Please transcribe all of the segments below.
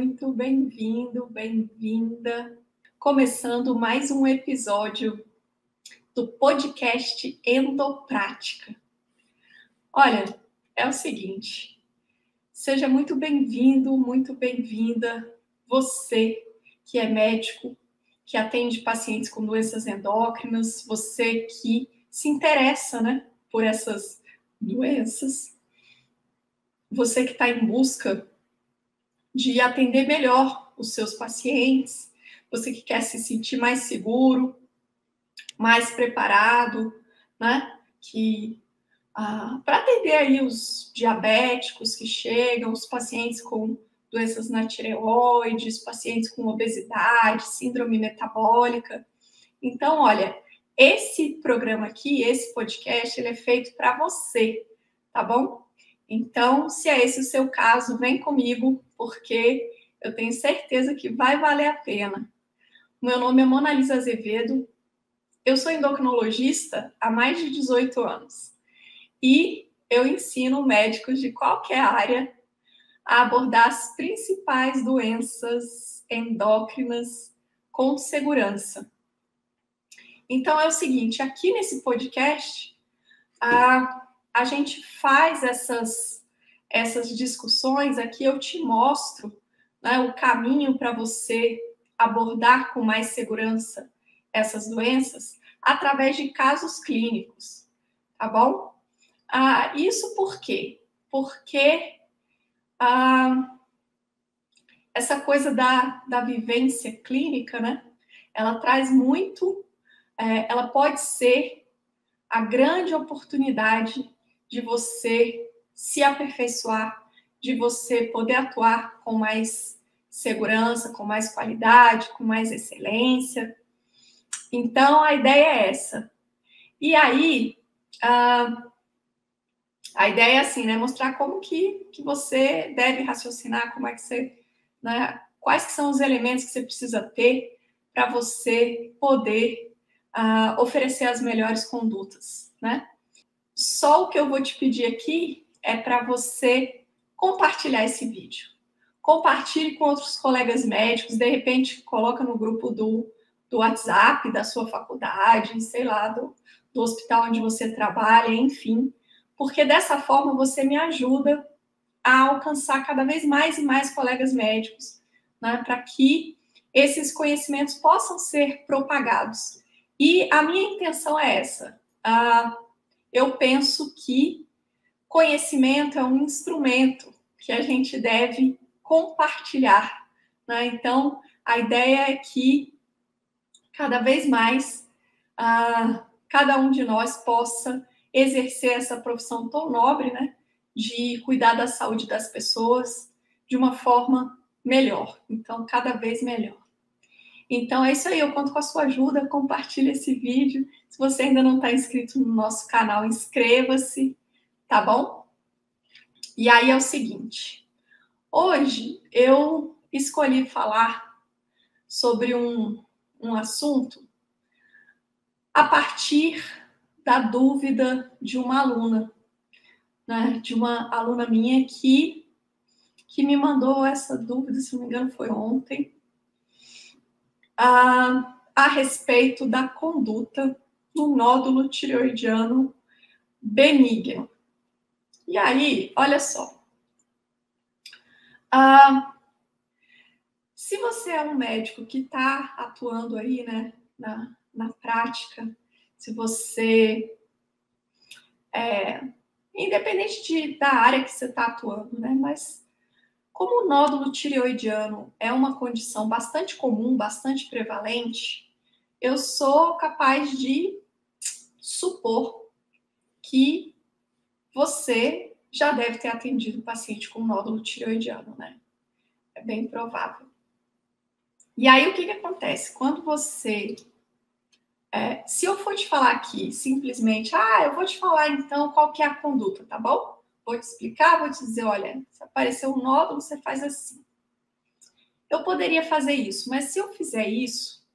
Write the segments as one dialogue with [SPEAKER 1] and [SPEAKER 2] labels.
[SPEAKER 1] muito bem-vindo, bem-vinda. Começando mais um episódio do podcast Endoprática. Olha, é o seguinte, seja muito bem-vindo, muito bem-vinda, você que é médico, que atende pacientes com doenças endócrinas, você que se interessa, por essas doenças, você que está em busca de atender melhor os seus pacientes, você que quer se sentir mais seguro, mais preparado, para atender aí os diabéticos que chegam, os pacientes com doenças na tireoide, os pacientes com obesidade, síndrome metabólica. Então, olha, esse programa aqui, esse podcast, ele é feito para você, tá bom? Então, se é esse o seu caso, vem comigo, porque eu tenho certeza que vai valer a pena. Meu nome é Mona Lisa Azevedo, eu sou endocrinologista há mais de 18 anos e eu ensino médicos de qualquer área a abordar as principais doenças endócrinas com segurança. Então, é o seguinte, aqui nesse podcast, a gente faz essas discussões, aqui eu te mostro o caminho para você abordar com mais segurança essas doenças através de casos clínicos, tá bom? Isso por quê? Porque essa coisa da vivência clínica, ela traz muito, ela pode ser a grande oportunidade de você se aperfeiçoar, de você poder atuar com mais segurança, com mais qualidade, com mais excelência. Então, a ideia é essa. E aí, a ideia é assim, mostrar como que você deve raciocinar, como é que você, quais que são os elementos que você precisa ter para você poder oferecer as melhores condutas, Só o que eu vou te pedir aqui é para você compartilhar esse vídeo. Compartilhe com outros colegas médicos, de repente coloca no grupo do WhatsApp da sua faculdade, sei lá, do hospital onde você trabalha, enfim. Porque dessa forma você me ajuda a alcançar cada vez mais e mais colegas médicos, para que esses conhecimentos possam ser propagados. E a minha intenção é essa. Eu penso que conhecimento é um instrumento que a gente deve compartilhar, Então, a ideia é que cada vez mais cada um de nós possa exercer essa profissão tão nobre, de cuidar da saúde das pessoas de uma forma melhor. Então, cada vez melhor. Então, é isso aí. Eu conto com a sua ajuda. Compartilhe esse vídeo. Se você ainda não está inscrito no nosso canal, inscreva-se, tá bom? E aí é o seguinte. Hoje, eu escolhi falar sobre um assunto a partir da dúvida de uma aluna, de uma aluna minha que me mandou essa dúvida, se não me engano, foi ontem, a respeito da conduta no nódulo tireoidiano benigno. E aí, olha só. Se você é um médico que está atuando aí, na prática, se você independente da área que você está atuando, mas como o nódulo tireoidiano é uma condição bastante comum, bastante prevalente, eu sou capaz de supor que você já deve ter atendido um paciente com nódulo tireoidiano, É bem provável. E aí, o que acontece? Quando você... se eu for te falar aqui, simplesmente, eu vou te falar, então, qual que é a conduta, tá bom? Vou te explicar, vou te dizer, olha, se aparecer um nódulo, você faz assim. Eu poderia fazer isso, mas se eu fizer isso,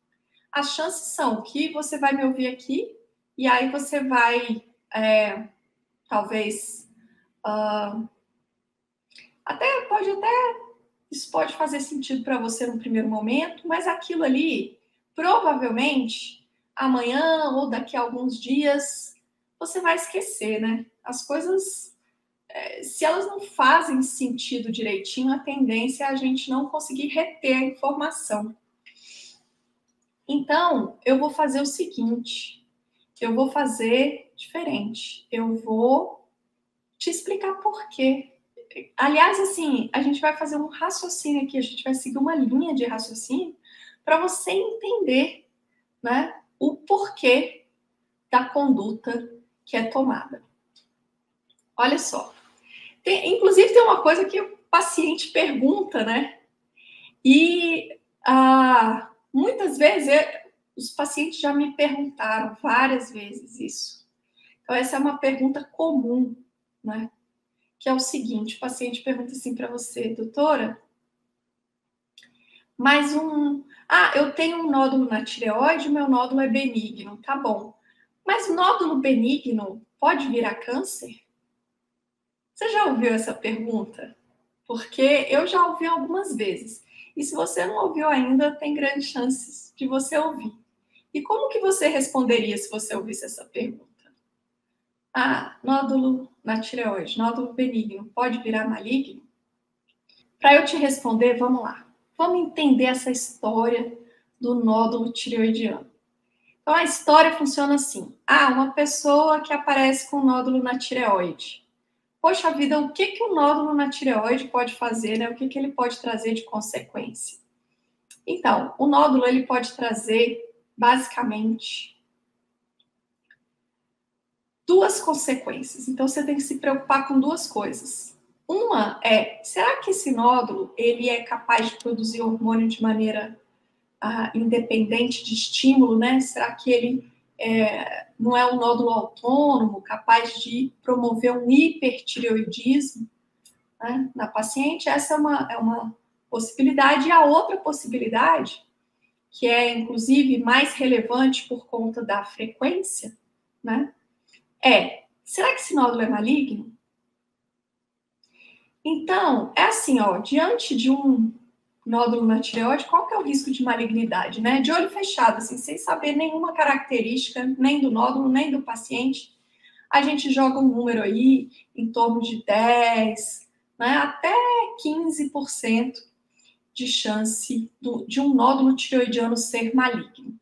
[SPEAKER 1] as chances são que você vai me ouvir aqui e aí você vai, talvez, pode até Isso pode fazer sentido para você no primeiro momento, mas aquilo ali, provavelmente, amanhã ou daqui a alguns dias, você vai esquecer, né? As coisas, se elas não fazem sentido direitinho, a tendência é a gente não conseguir reter a informação. Então, eu vou fazer o seguinte, eu vou fazer diferente. Eu vou te explicar por quê. Aliás, assim, a gente vai fazer um raciocínio aqui, a gente vai seguir uma linha de raciocínio para você entender, né, o porquê da conduta que é tomada. Olha só. Inclusive, tem uma coisa que o paciente pergunta, né? E muitas vezes os pacientes já me perguntaram várias vezes isso. Então, essa é uma pergunta comum, né? Que é o seguinte: o paciente pergunta assim para você, doutora, mas eu tenho um nódulo na tireoide, meu nódulo é benigno, tá bom. Mas nódulo benigno pode virar câncer? Você já ouviu essa pergunta? Porque eu já ouvi algumas vezes. E se você não ouviu ainda, tem grandes chances de você ouvir. E como que você responderia se você ouvisse essa pergunta? Nódulo na tireoide, nódulo benigno, pode virar maligno? Para eu te responder, vamos lá. Vamos entender essa história do nódulo tireoidiano. Então, a história funciona assim. Uma pessoa que aparece com nódulo na tireoide. Poxa vida, o que o nódulo na tireoide pode fazer, né? O que ele pode trazer de consequência? Então, o nódulo ele pode trazer, basicamente, duas consequências. Então, você tem que se preocupar com duas coisas. Uma é, será que esse nódulo ele é capaz de produzir hormônio de maneira independente de estímulo, né? Será que ele não é um nódulo autônomo, capaz de promover um hipertireoidismo, né, na paciente? Essa é uma possibilidade. E a outra possibilidade, que é inclusive mais relevante por conta da frequência, né, será que esse nódulo é maligno? Então, é assim, diante de um nódulo na tireoide, qual que é o risco de malignidade, né? De olho fechado, assim, sem saber nenhuma característica, nem do nódulo, nem do paciente, a gente joga um número aí em torno de 10, né, até 15% de chance de um nódulo tireoidiano ser maligno.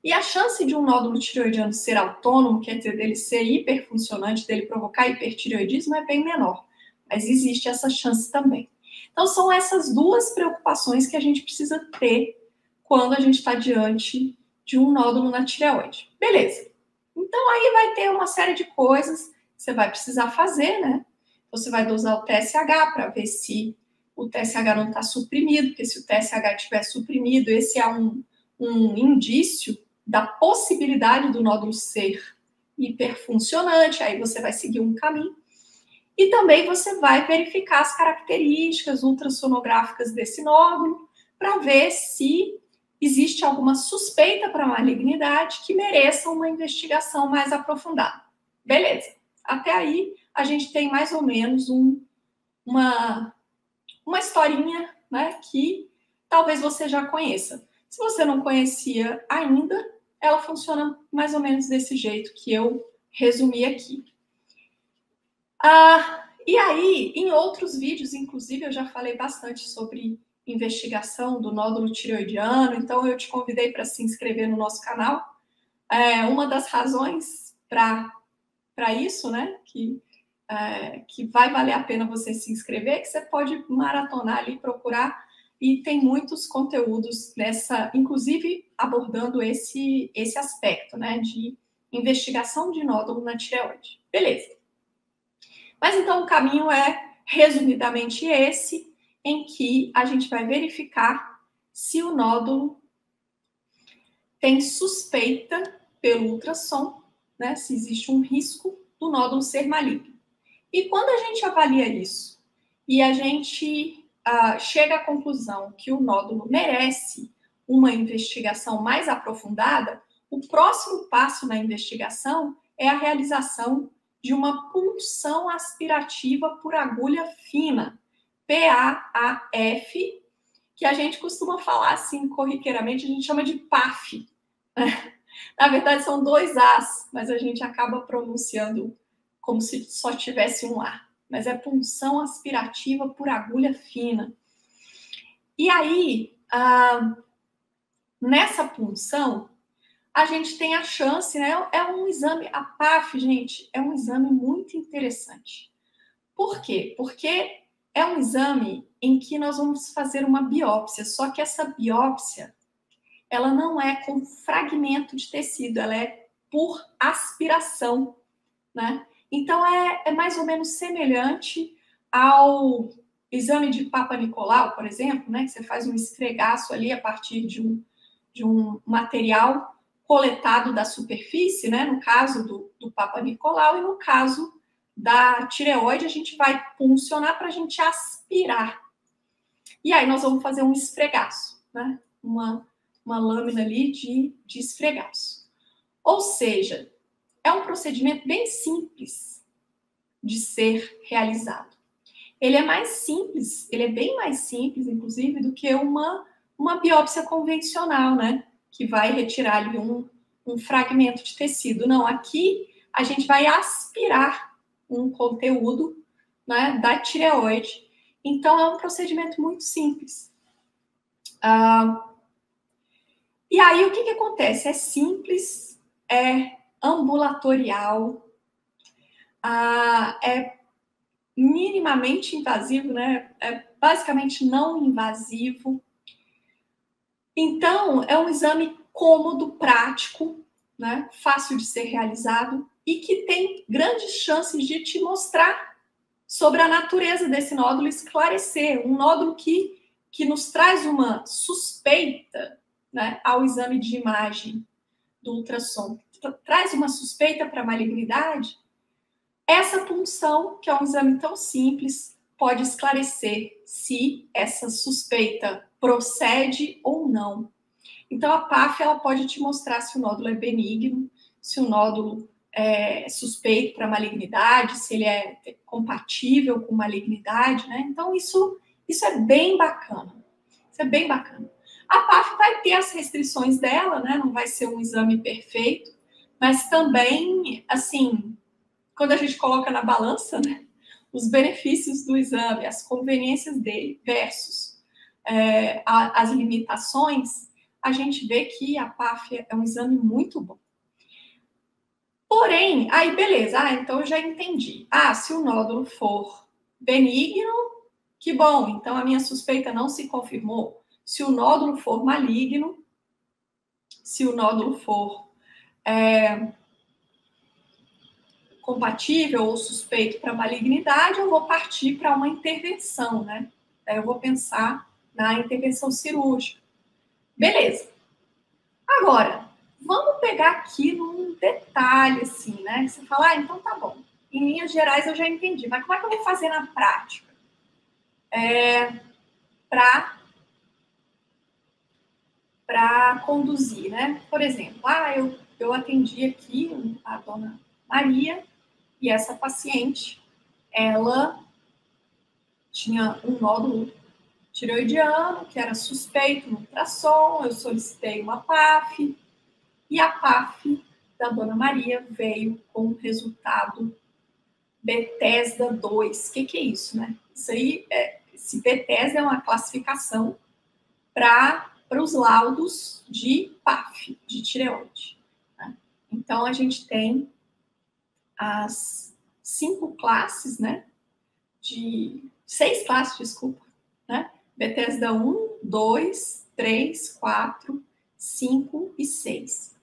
[SPEAKER 1] E a chance de um nódulo tireoidiano ser autônomo, quer dizer, dele ser hiperfuncionante, dele provocar hipertireoidismo, é bem menor. Mas existe essa chance também. Então, são essas duas preocupações que a gente precisa ter quando a gente está diante de um nódulo na tireoide. Beleza. Então, aí vai ter uma série de coisas que você vai precisar fazer, né? Você vai dosar o TSH para ver se o TSH não está suprimido, porque se o TSH estiver suprimido, esse é um indício da possibilidade do nódulo ser hiperfuncionante, aí você vai seguir um caminho. E também você vai verificar as características ultrassonográficas desse nódulo para ver se existe alguma suspeita para malignidade que mereça uma investigação mais aprofundada. Beleza. Até aí, a gente tem mais ou menos uma historinha, né, que talvez você já conheça. Se você não conhecia ainda, ela funciona mais ou menos desse jeito que eu resumi aqui. E aí, em outros vídeos, inclusive, eu já falei bastante sobre investigação do nódulo tireoidiano, então eu te convidei para se inscrever no nosso canal. Uma das razões para isso, né, que vai valer a pena você se inscrever, que você pode maratonar ali, procurar, e tem muitos conteúdos nessa, inclusive abordando esse aspecto, né, de investigação de nódulo na tireoide. Beleza. Mas então o caminho é, resumidamente, esse, em que a gente vai verificar se o nódulo tem suspeita pelo ultrassom, né, se existe um risco do nódulo ser maligno. E quando a gente avalia isso e a gente chega à conclusão que o nódulo merece uma investigação mais aprofundada, o próximo passo na investigação é a realização de uma punção aspirativa por agulha fina, PAAF, que a gente costuma falar assim corriqueiramente, a gente chama de PAF. Na verdade, são 2 As, mas a gente acaba pronunciando como se só tivesse um A. Mas é punção aspirativa por agulha fina. E aí, nessa punção, a gente tem a chance, né? É um exame, a PAF, gente, é um exame muito interessante. Por quê? Porque é um exame em que nós vamos fazer uma biópsia, só que essa biópsia, ela não é com fragmento de tecido, ela é por aspiração, né? Então, é mais ou menos semelhante ao exame de Papa Nicolau, por exemplo, né? Que você faz um esfregaço ali a partir de um material coletado da superfície, né? No caso do Papa Nicolau, e no caso da tireoide, a gente vai puncionar para a gente aspirar. E aí nós vamos fazer um esfregaço, né? Uma lâmina ali de esfregaço. Ou seja, é um procedimento bem simples de ser realizado. Ele é mais simples, ele é bem mais simples, inclusive, do que uma biópsia convencional, né? Que vai retirar ali um fragmento de tecido. Não, aqui a gente vai aspirar um conteúdo, né, da tireoide. Então, é um procedimento muito simples. E aí, o que acontece? É simples, é ambulatorial, é minimamente invasivo, né? É basicamente não invasivo. Então, é um exame cômodo, prático, né? Fácil de ser realizado e que tem grandes chances de te mostrar sobre a natureza desse nódulo, esclarecer um nódulo que nos traz uma suspeita, né, ao exame de imagem do ultrassom, traz uma suspeita para malignidade. Essa punção, que é um exame tão simples, pode esclarecer se essa suspeita procede ou não. Então, a PAF ela pode te mostrar se o nódulo é benigno, se o nódulo é suspeito para malignidade, se ele é compatível com malignidade, né? Então, isso é bem bacana. Isso é bem bacana. A PAF vai ter as restrições dela, né? Não vai ser um exame perfeito, mas também, assim, quando a gente coloca na balança, né, os benefícios do exame, as conveniências dele versus as limitações, a gente vê que a PAF é um exame muito bom. Porém, aí beleza, então eu já entendi. Se o nódulo for benigno, que bom, então a minha suspeita não se confirmou. Se o nódulo for maligno, se o nódulo for compatível ou suspeito para malignidade, eu vou partir para uma intervenção, né? Aí eu vou pensar na intervenção cirúrgica. Beleza. Agora, vamos pegar aqui num detalhe, assim, né? Você fala, então tá bom. Em linhas gerais eu já entendi, mas como é que eu vou fazer na prática? Para conduzir, né? Por exemplo, eu atendi aqui a dona Maria e essa paciente, ela tinha um nódulo tireoidiano, que era suspeito no ultrassom, eu solicitei uma PAF, e a PAF da dona Maria veio com resultado Bethesda 2. O que é isso, né? Isso aí, esse Bethesda é uma classificação para os laudos de PAF, de tireoide. Né? Então, a gente tem as 5 classes, né? 6 classes, desculpa, né? Bethesda 1, 2, 3, 4, 5 e 6.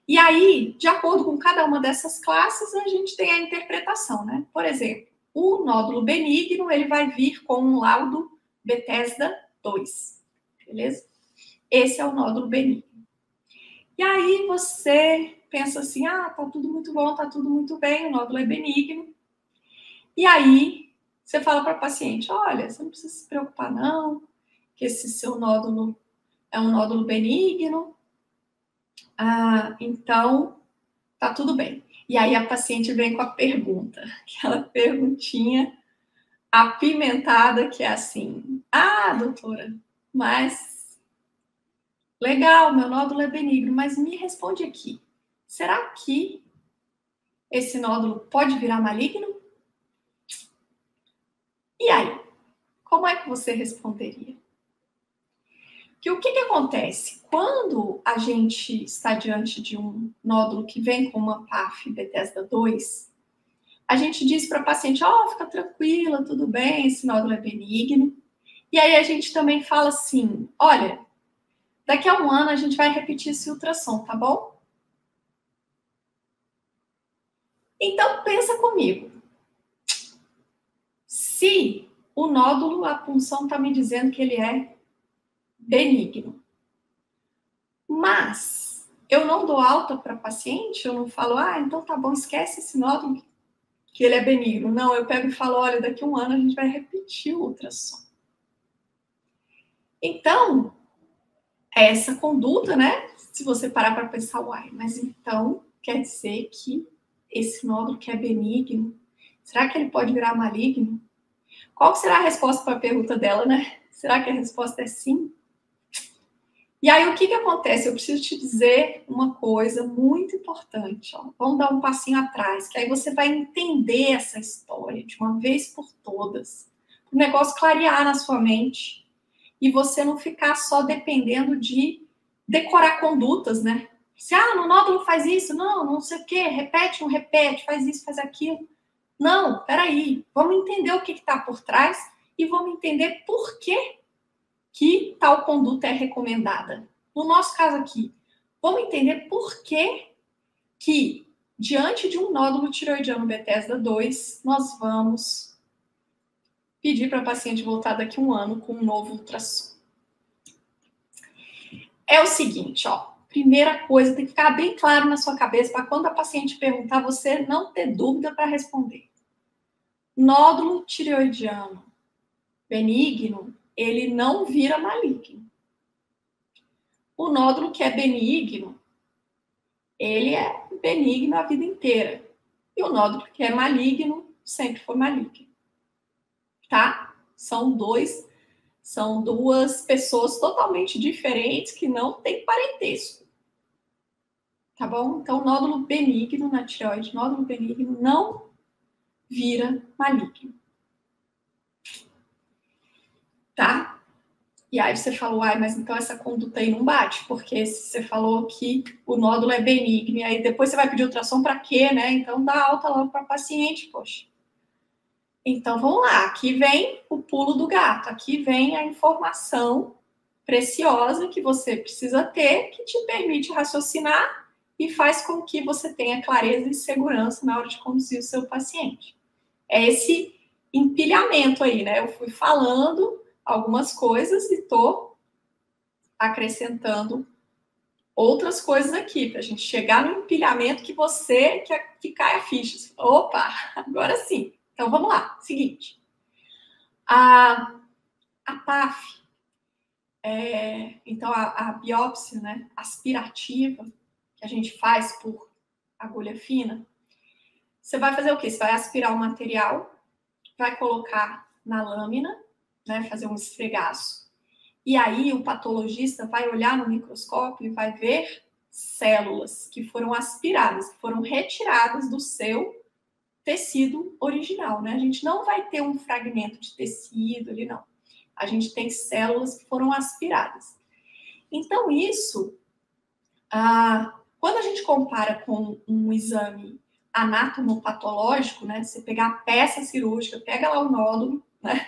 [SPEAKER 1] E aí, de acordo com cada uma dessas classes, a gente tem a interpretação, né? Por exemplo, o nódulo benigno, ele vai vir com um laudo Bethesda 2, beleza? Esse é o nódulo benigno. E aí você pensa assim, tá tudo muito bom, tá tudo muito bem, o nódulo é benigno. E aí você fala para a paciente, olha, você não precisa se preocupar não, que esse seu nódulo é um nódulo benigno, então tá tudo bem. E aí a paciente vem com a pergunta, aquela perguntinha apimentada, que é assim: ah, doutora, mas legal, meu nódulo é benigno, mas me responde aqui, será que esse nódulo pode virar maligno? E aí, como é que você responderia? Que o que acontece? Quando a gente está diante de um nódulo que vem com uma PAF Bethesda 2, a gente diz para a paciente, fica tranquila, tudo bem, esse nódulo é benigno. E aí a gente também fala assim, olha, daqui a um ano a gente vai repetir esse ultrassom, tá bom? Então pensa comigo. Se o nódulo, a punção está me dizendo que ele é benigno, mas eu não dou alta para paciente, eu não falo, então tá bom, esquece esse nódulo, que ele é benigno. Não, eu pego e falo, olha, daqui a um ano a gente vai repetir o ultrassom. Então, essa conduta, né? Se você parar para pensar, mas então quer dizer que esse nódulo que é benigno, será que ele pode virar maligno? Qual será a resposta para a pergunta dela, né? Será que a resposta é sim? E aí, o que acontece? Eu preciso te dizer uma coisa muito importante. Vamos dar um passinho atrás, que aí você vai entender essa história de uma vez por todas. O negócio clarear na sua mente e você não ficar só dependendo de decorar condutas, né? Se, no nódulo faz isso, não sei o quê, repete, não repete, faz isso, faz aquilo. Não, peraí, vamos entender o que está por trás e vamos entender por que tal conduta é recomendada. No nosso caso aqui, vamos entender por que diante de um nódulo tireoidiano Bethesda 2, nós vamos pedir para a paciente voltar daqui a um ano com um novo ultrassom. É o seguinte, primeira coisa, tem que ficar bem claro na sua cabeça para quando a paciente perguntar, você não ter dúvida para responder. Nódulo tireoidiano benigno, ele não vira maligno. O nódulo que é benigno, ele é benigno a vida inteira. E o nódulo que é maligno, sempre foi maligno. Tá? São duas pessoas totalmente diferentes que não têm parentesco. Tá bom? Então, nódulo benigno na tireoide, nódulo benigno não vira maligno. Tá? E aí você falou, mas então essa conduta aí não bate, porque você falou que o nódulo é benigno, e aí depois você vai pedir ultrassom para quê, né? Então dá alta logo para paciente, poxa. Então vamos lá, aqui vem o pulo do gato, aqui vem a informação preciosa que você precisa ter, que te permite raciocinar e faz com que você tenha clareza e segurança na hora de conduzir o seu paciente. É esse empilhamento aí, né? Eu fui falando algumas coisas e tô acrescentando outras coisas aqui, para a gente chegar no empilhamento que você quer que caia a ficha. Opa, agora sim. Então vamos lá, seguinte. A PAF, então a biópsia, né, aspirativa, que a gente faz por agulha fina, você vai fazer o quê? Você vai aspirar o material, vai colocar na lâmina, né, fazer um esfregaço. E aí o patologista vai olhar no microscópio e vai ver células que foram aspiradas, que foram retiradas do seu tecido original, né? A gente não vai ter um fragmento de tecido ali, não. A gente tem células que foram aspiradas. Então, isso, quando a gente compara com um exame anatomopatológico, né? Você pegar a peça cirúrgica, pega lá o nódulo, né?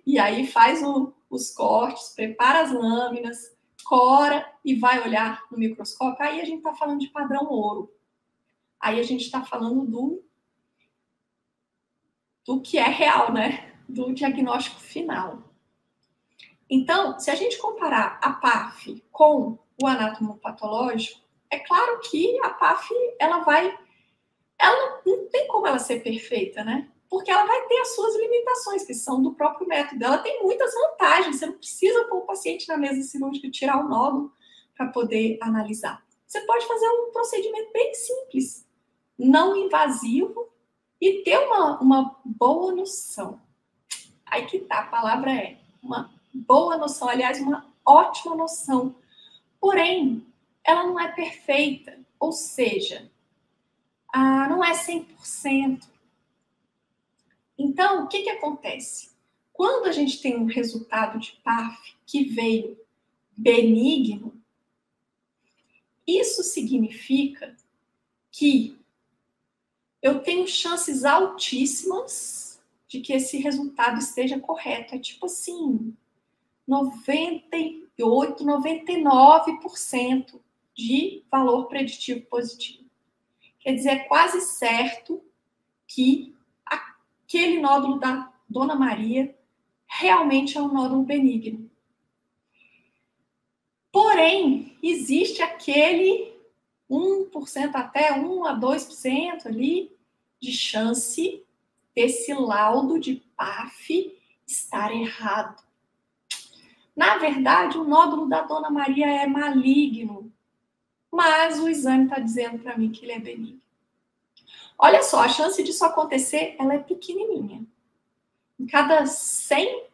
[SPEAKER 1] E aí faz os cortes, prepara as lâminas, cora e vai olhar no microscópio. Aí a gente está falando de padrão ouro. Aí a gente está falando do que é real, né? Do diagnóstico final. Então, se a gente comparar a PAF com o anatomopatológico, é claro que a PAF, ela não tem como ela ser perfeita, né? Porque ela vai ter as suas limitações, que são do próprio método. Ela tem muitas vantagens. Você não precisa pôr o paciente na mesa cirúrgica e tirar o nódulo para poder analisar. Você pode fazer um procedimento bem simples, não invasivo, e ter uma boa noção. Aí que tá, a palavra é uma boa noção, aliás, uma ótima noção. Porém, ela não é perfeita, ou seja, não é 100%. Então, o que acontece? Quando a gente tem um resultado de PAF que veio benigno, isso significa que eu tenho chances altíssimas de que esse resultado esteja correto. É tipo assim, 98, 99% de valor preditivo positivo. Quer dizer, é quase certo que aquele nódulo da Dona Maria realmente é um nódulo benigno. Porém, existe aquele 1% até 1 a 2% ali de chance desse laudo de PAF estar errado. Na verdade, o nódulo da Dona Maria é maligno, mas o exame está dizendo para mim que ele é benigno. Olha só, a chance disso acontecer, ela é pequenininha. Em cada 100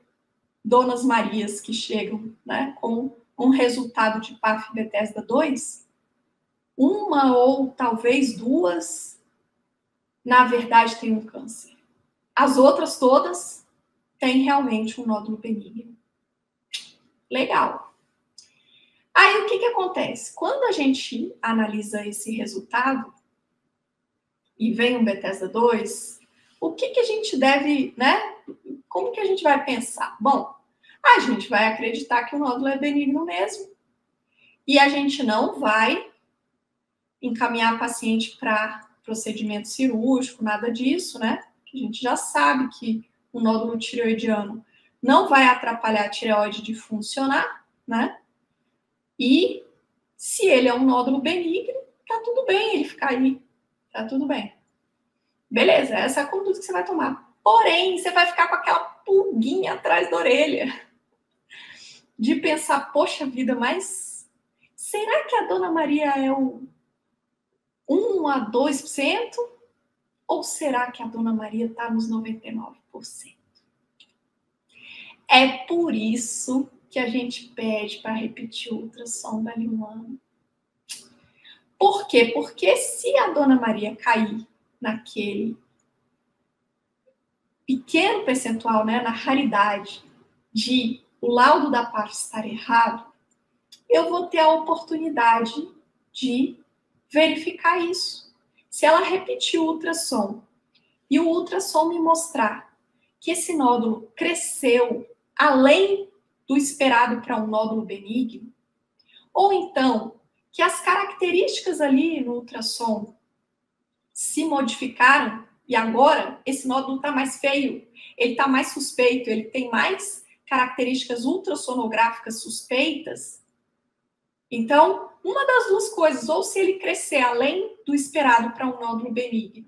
[SPEAKER 1] Donas Marias que chegam, né, com um resultado de PAF Bethesda 2, uma ou talvez duas, na verdade, tem um câncer. As outras todas têm realmente um nódulo benigno. Legal. Aí, o que acontece? Quando a gente analisa esse resultado e vem um Bethesda 2, o que a gente deve, né? Como que a gente vai pensar? Bom, a gente vai acreditar que o nódulo é benigno mesmo e a gente não vai encaminhar a paciente para procedimento cirúrgico, nada disso, né? A gente já sabe que o nódulo tireoidiano não vai atrapalhar a tireoide de funcionar, né? E se ele é um nódulo benigno, tá tudo bem ele ficar aí, tá tudo bem. Beleza, essa é a conduta que você vai tomar. Porém, você vai ficar com aquela pulguinha atrás da orelha de pensar, poxa vida, mas será que a Dona Maria é o 1 a 2%? Ou será que a Dona Maria está nos 99%? É por isso que a gente pede para repetir o ultrassom dali um ano. Por quê? Porque se a Dona Maria cair naquele pequeno percentual, né, na raridade de o laudo da PAF estar errado, eu vou ter a oportunidade de verificar isso. Se ela repetir o ultrassom e o ultrassom me mostrar que esse nódulo cresceu além do esperado para um nódulo benigno, ou então que as características ali no ultrassom se modificaram e agora esse nódulo está mais feio, ele está mais suspeito, ele tem mais características ultrassonográficas suspeitas. Então, uma das duas coisas, ou se ele crescer além do esperado para um nódulo benigno,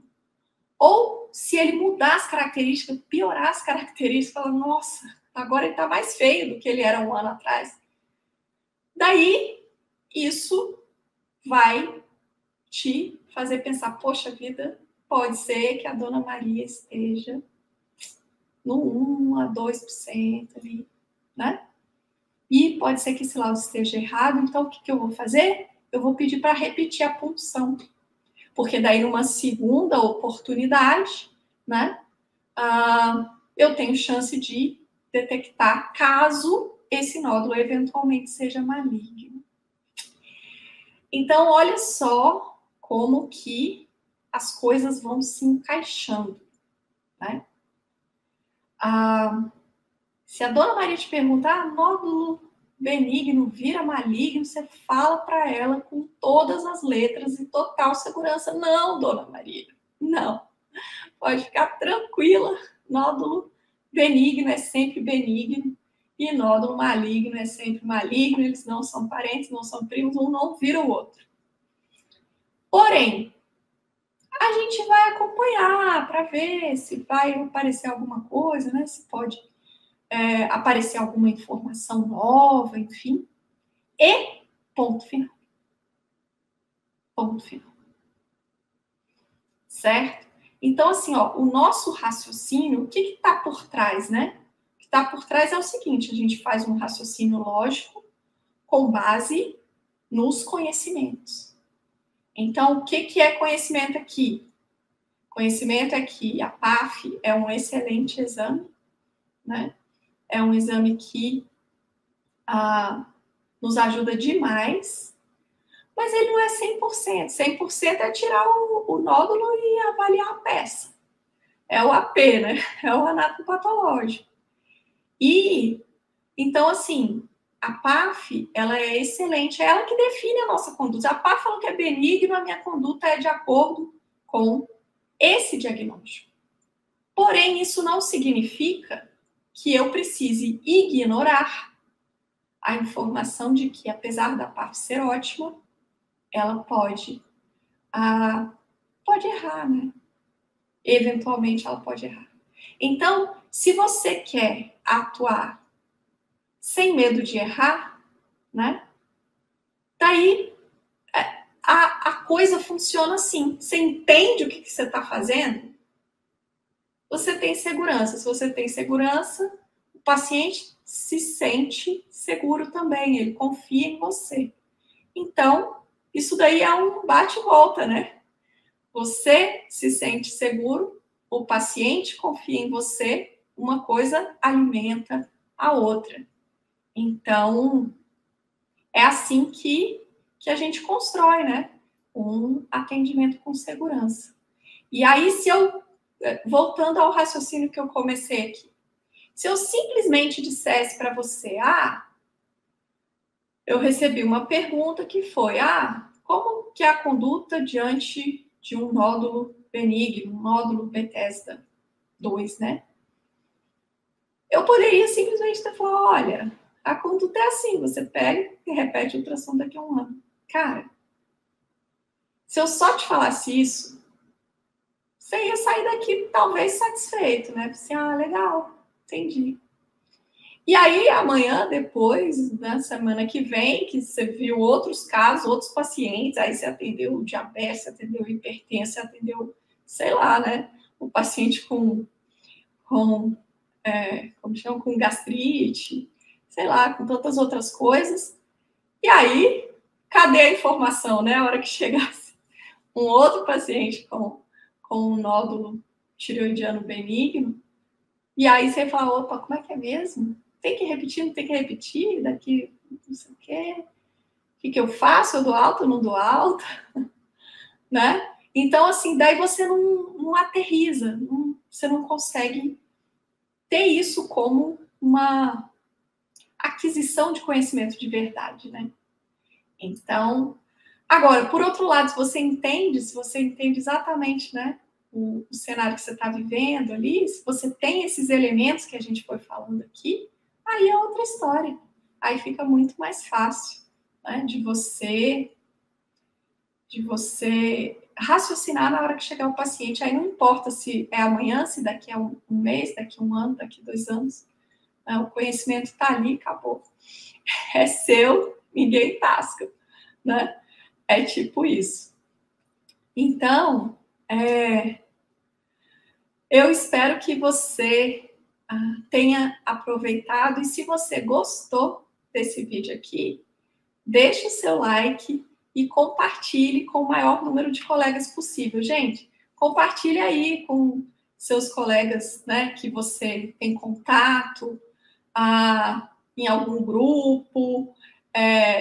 [SPEAKER 1] ou se ele mudar as características, piorar as características, falar, nossa, agora ele está mais feio do que ele era um ano atrás. Daí, isso vai te fazer pensar, poxa vida, pode ser que a Dona Maria esteja no 1 a 2% ali, né? E pode ser que esse laudo esteja errado, então o que eu vou fazer? Eu vou pedir para repetir a punção. Porque daí, numa segunda oportunidade, né, eu tenho chance de detectar caso esse nódulo eventualmente seja maligno. Então, olha só como que as coisas vão se encaixando, né? Se a Dona Maria te perguntar, nódulo benigno vira maligno, você fala para ela com todas as letras e total segurança. Não, Dona Maria, não. Pode ficar tranquila, nódulo benigno é sempre benigno e nódulo maligno é sempre maligno, eles não são parentes, não são primos, um não vira o outro. Porém, a gente vai acompanhar para ver se vai aparecer alguma coisa, né? Se pode aparecer alguma informação nova, enfim. E ponto final. Ponto final. Certo? Então, assim, ó, o nosso raciocínio, o que está por trás, né? que está por trás é o seguinte: a gente faz um raciocínio lógico com base nos conhecimentos. Então, o que é conhecimento aqui? Conhecimento é que a PAF é um excelente exame, né? É um exame que nos ajuda demais, mas ele não é 100%. 100% é tirar o nódulo e avaliar a peça. É o AP, né? É o anatomopatológico. E, então, assim, a PAF, ela é excelente, é ela que define a nossa conduta. A PAF fala que é benigno, a minha conduta é de acordo com esse diagnóstico. Porém, isso não significa que eu precise ignorar a informação de que, apesar da PAF ser ótima, ela pode errar, né? Eventualmente ela pode errar. Então, se você quer atuar sem medo de errar, né? Daí a coisa funciona assim. Você entende o que você está fazendo? Você tem segurança. Se você tem segurança, o paciente se sente seguro também. Ele confia em você. Então, isso daí é um bate-volta, né? Você se sente seguro, o paciente confia em você, uma coisa alimenta a outra. Então, é assim que a gente constrói, né? Um atendimento com segurança. E aí, voltando ao raciocínio que eu comecei aqui, se eu simplesmente dissesse para você, eu recebi uma pergunta que foi, como que é a conduta diante de um nódulo benigno, um nódulo Bethesda 2, né? Eu poderia simplesmente ter falado, olha, a conduta é assim, você pega e repete a ultrassom daqui a um ano. Cara, se eu só te falasse isso, você ia sair daqui talvez satisfeito, né? Assim, legal, entendi. E aí, amanhã, depois, na semana que vem, que você viu outros casos, outros pacientes, aí você atendeu diabetes, você atendeu hipertenso, você atendeu, sei lá, né? O paciente com gastrite, sei lá, com tantas outras coisas. E aí, cadê a informação, né? A hora que chegasse um outro paciente com um nódulo tireoidiano benigno, e aí você fala, opa, como é que é mesmo? Tem que repetir, não tem que repetir? Daqui, não sei o quê. O que eu faço? Eu dou alta, eu não dou alta? Né? Então, assim, daí você não aterriza, você não consegue ter isso como uma aquisição de conhecimento de verdade, né? Então, agora, por outro lado, se você entende exatamente, né, o cenário que você está vivendo ali, se você tem esses elementos que a gente foi falando aqui, aí é outra história. Aí fica muito mais fácil, né, de você raciocinar na hora que chegar o paciente. Aí não importa se é amanhã, se daqui a um mês, daqui a um ano, daqui a 2 anos, né, o conhecimento está ali, acabou. É seu, ninguém tasca, né? É tipo isso. Então, eu espero que você tenha aproveitado, e se você gostou desse vídeo aqui, deixe o seu like e compartilhe com o maior número de colegas possível. Gente, compartilhe aí com seus colegas, né, que você tem contato, em algum grupo,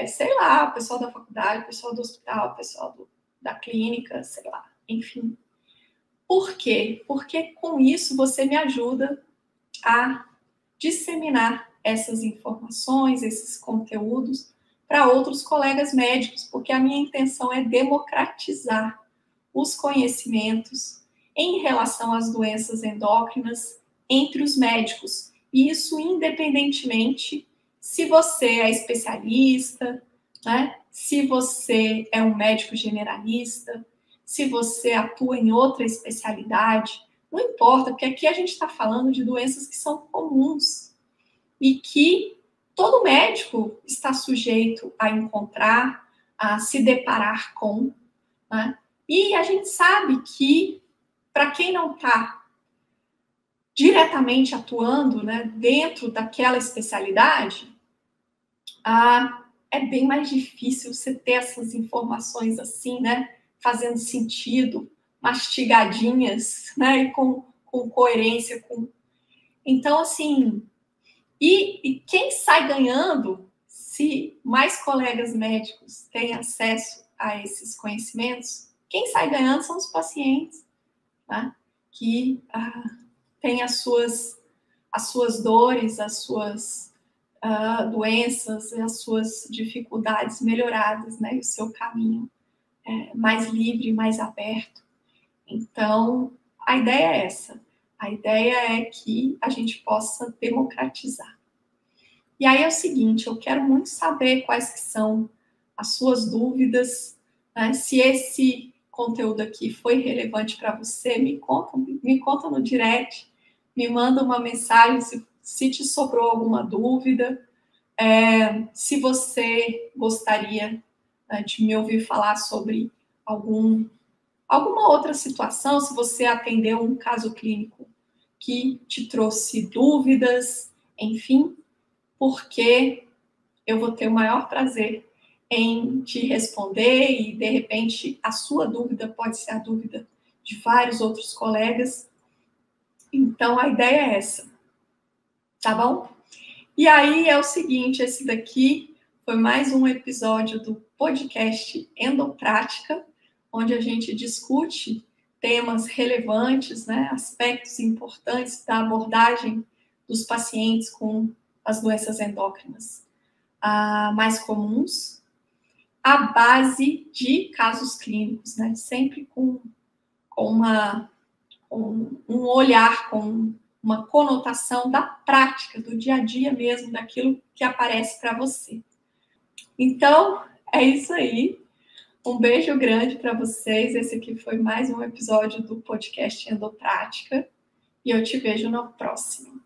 [SPEAKER 1] sei lá, pessoal da faculdade, pessoal do hospital, pessoal da clínica, sei lá, enfim. Por quê? Porque com isso você me ajuda a disseminar essas informações, esses conteúdos para outros colegas médicos, porque a minha intenção é democratizar os conhecimentos em relação às doenças endócrinas entre os médicos. E isso independentemente se você é especialista, né? Se você é um médico generalista, se você atua em outra especialidade, não importa, porque aqui a gente está falando de doenças que são comuns e que todo médico está sujeito a encontrar, a se deparar com, né? E a gente sabe que, para quem não está diretamente atuando, né, dentro daquela especialidade, é bem mais difícil você ter essas informações assim, né, fazendo sentido, mastigadinhas, né, e com coerência. Então, assim, e quem sai ganhando, se mais colegas médicos têm acesso a esses conhecimentos, quem sai ganhando são os pacientes, tá? Que têm as suas dores, as suas doenças, as suas dificuldades melhoradas, né? E o seu caminho mais livre, mais aberto. Então, a ideia é essa. A ideia é que a gente possa democratizar. E aí é o seguinte, eu quero muito saber quais que são as suas dúvidas, né? Se esse conteúdo aqui foi relevante para você, me conta no direct, me manda uma mensagem se te sobrou alguma dúvida, se você gostaria de me ouvir falar sobre alguma outra situação, se você atendeu um caso clínico que te trouxe dúvidas, enfim, porque eu vou ter o maior prazer em te responder e, de repente, a sua dúvida pode ser a dúvida de vários outros colegas. Então, a ideia é essa, tá bom? E aí é o seguinte, esse daqui foi mais um episódio do podcast Endoprática, onde a gente discute temas relevantes, né, aspectos importantes da abordagem dos pacientes com as doenças endócrinas mais comuns, à base de casos clínicos, né, sempre com um olhar, com uma conotação da prática, do dia a dia mesmo, daquilo que aparece para você. Então, é isso aí. Um beijo grande para vocês. Esse aqui foi mais um episódio do podcast Endoprática. E eu te vejo no próximo.